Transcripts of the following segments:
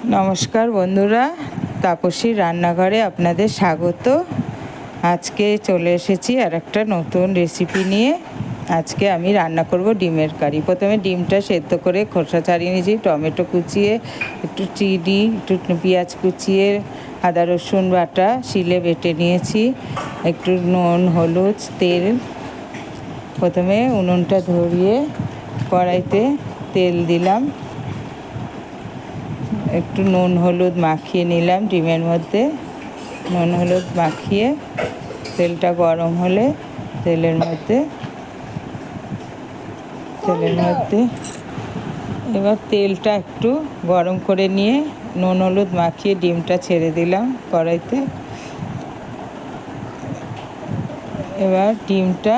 নমস্কার বন্ধুরা, তাপসীর রান্নাঘরে আপনাদের স্বাগত। আজকে চলে এসেছি আর একটা নতুন রেসিপি নিয়ে। আজকে আমি রান্না করব ডিমের কারি। প্রথমে ডিমটা সেদ্ধ করে খোসা ছাড়িয়ে নিয়েছি, টমেটো কুচিয়ে, একটু চিনি, একটু পেঁয়াজ কুচিয়ে, আদা রসুন বাটা শিলে বেটে নিয়েছি, একটু নুন, হলুদ, তেল। প্রথমে উনুনটা ধরিয়ে কড়াইতে তেল দিলাম, একটু নুন হলুদ মাখিয়ে নিলাম ডিমের মধ্যে। নুন হলুদ মাখিয়ে তেলটা গরম হলে তেলের মধ্যে এবার তেলটা একটু গরম করে নিয়ে নুন হলুদ মাখিয়ে ডিমটা ছেড়ে দিলাম কড়াইতে। এবার ডিমটা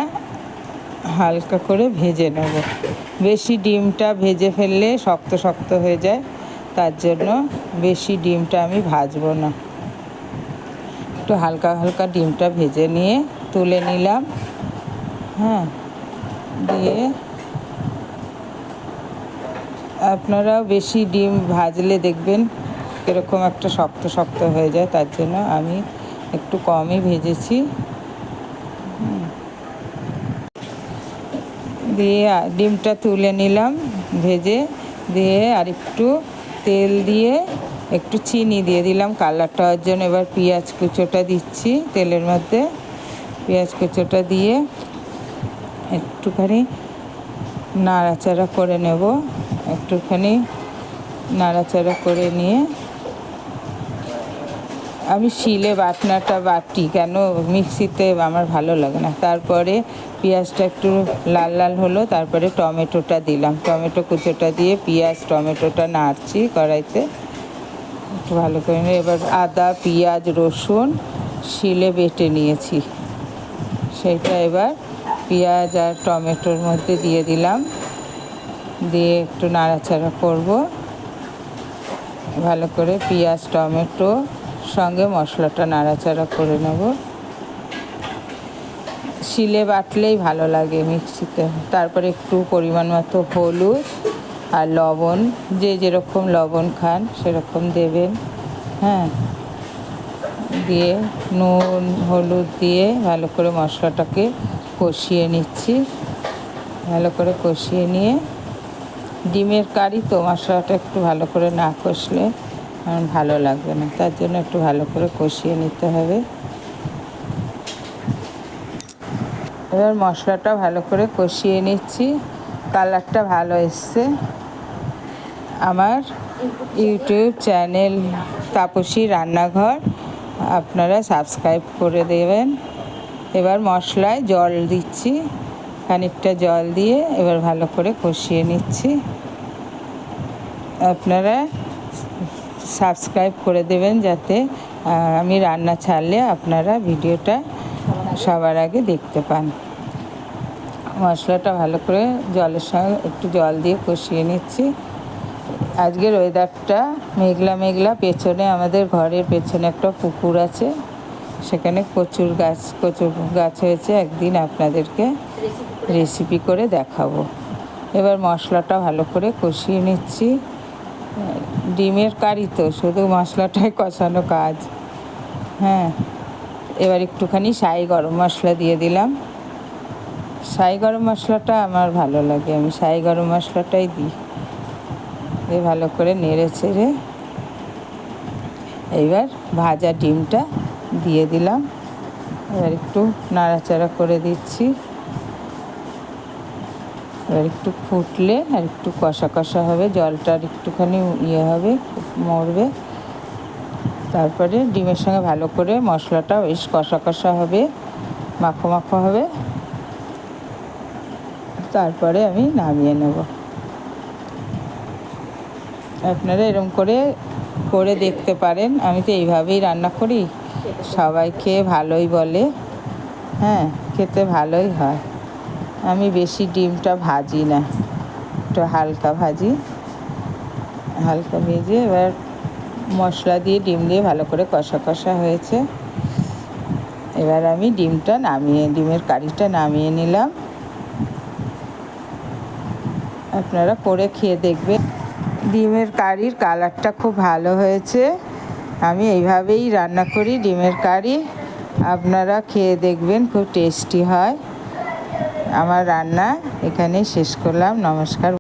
হালকা করে ভেজে নেব। বেশি ডিমটা ভেজে ফেললে শক্ত শক্ত হয়ে যায়, তার জন্য বেশি ডিমটা আমি ভাজবো না। একটু হালকা হালকা ডিমটা ভেজে নিয়ে তুলে নিলাম। দিয়ে আপনারাও বেশি ডিম ভাজলে দেখবেন এরকম একটা শক্ত শক্ত হয়ে যায়, তার জন্য আমি একটু কমই ভেজেছি। দিয়ে ডিমটা তুলে নিলাম ভেজে, দিয়ে আর একটু তেল দিয়ে একটু চিনি দিয়ে দিলাম কালারটা হওয়ার জন্য। এবার পেঁয়াজ কুচোটা দিচ্ছি তেলের মধ্যে। পেঁয়াজ কুচোটা দিয়ে একটুখানি নাড়াচাড়া করে নেব। একটুখানি নাড়াচাড়া করে নিয়ে আমি শিলে বাটনাটা বাটি, কেন মিক্সিতে আমার ভালো লাগে না। তারপরে পেঁয়াজটা একটু লাল লাল হলো, তারপরে টমেটোটা দিলাম। টমেটো কুচোটা দিয়ে পেঁয়াজ টমেটোটা নাড়ছি কড়াইতে একটু ভালো করে। এবার আদা পেঁয়াজ রসুন শিলে বেটে নিয়েছি, সেইটা এবার পেঁয়াজ আর টমেটোর মধ্যে দিয়ে দিলাম। দিয়ে একটু নাড়াচাড়া করব ভালো করে। পেঁয়াজ টমেটো সঙ্গে মশলাটা নাড়াচাড়া করে নেব। শিলে বাটলেই ভালো লাগে মিক্সিতে। তারপরে একটু পরিমাণ মতো হলুদ আর লবণ, যে যেরকম লবণ খান সেরকম দেবেন। দিয়ে নুন হলুদ দিয়ে ভালো করে মশলাটাকে কষিয়ে নিচ্ছি। ভালো করে কষিয়ে নিয়ে, ডিমের কারি তো মশলাটা একটু ভালো করে না কষলে আমার ভালো লাগবে না, তার জন্য একটু ভালো করে কষিয়ে নিতে হবে। এবার মশলাটা ভালো করে কষিয়ে নিচ্ছি। কালারটা ভালো এসছে। আমার ইউটিউব চ্যানেল তাপসী রান্নাঘর আপনারা সাবস্ক্রাইব করে দেবেন। এবার মশলায় জল দিচ্ছি, খানিকটা জল দিয়ে এবার ভালো করে কষিয়ে নিচ্ছি। আপনারা সাবস্ক্রাইব করে দেবেন যাতে আমি রান্না ছাড়লে আপনারা ভিডিওটা সবার আগে দেখতে পান। মশলাটা ভালো করে জলের সঙ্গে একটু জল দিয়ে কষিয়ে নিচ্ছি। আজকের ওয়েদারটা মেঘলা মেঘলা। পেছনে আমাদের ঘরের পেছনে একটা পুকুর আছে, সেখানে কচুর গাছ হয়েছে। একদিন আপনাদেরকে রেসিপি করে দেখাবো। এবার মশলাটা ভালো করে কষিয়ে নিচ্ছি। ডিমের কারি তো শুধু মশলাটাই কষানো কাজ। এবার একটুখানি শাহি গরম মশলা দিয়ে দিলাম। শাহি গরম মশলাটা আমার ভালো লাগে, আমি শাহি গরম মশলাটাই দিই। ভালো করে নেড়ে চেড়ে এইবার ভাজা ডিমটা দিয়ে দিলাম। এবার একটু নাড়াচাড়া করে দিচ্ছি। এবার একটু ফুটলে আর একটু কষা কষা হবে, জলটা আর একটুখানি হবে, মরবে। তারপরে ডিমের সঙ্গে ভালো করে মশলাটা বেশ কষা কষা হবে, মাখো মাখো হবে। তারপরে আমি নামিয়ে নেব। আপনারা এরকম করে দেখতে পারেন। আমি তো এইভাবেই রান্না করি, সবাই খেয়ে ভালোই বলে। খেতে ভালোই হয়। আমি বেশি ডিমটা ভাজি না, একটু হালকা ভাজি। হালকা ভেজে এবার মশলা দিয়ে ডিম দিয়ে ভালো করে কষা কষা হয়েছে। এবার আমি ডিমের কারিটা নামিয়ে নিলাম। আপনারা করে খেয়ে দেখবেন, ডিমের কারির কালারটা খুব ভালো হয়েছে। আমি এইভাবেই রান্না করি ডিমের কারি, আপনারা খেয়ে দেখবেন, খুব টেস্টি হয়। আমার রান্না এখানেই শেষ করলাম। নমস্কার।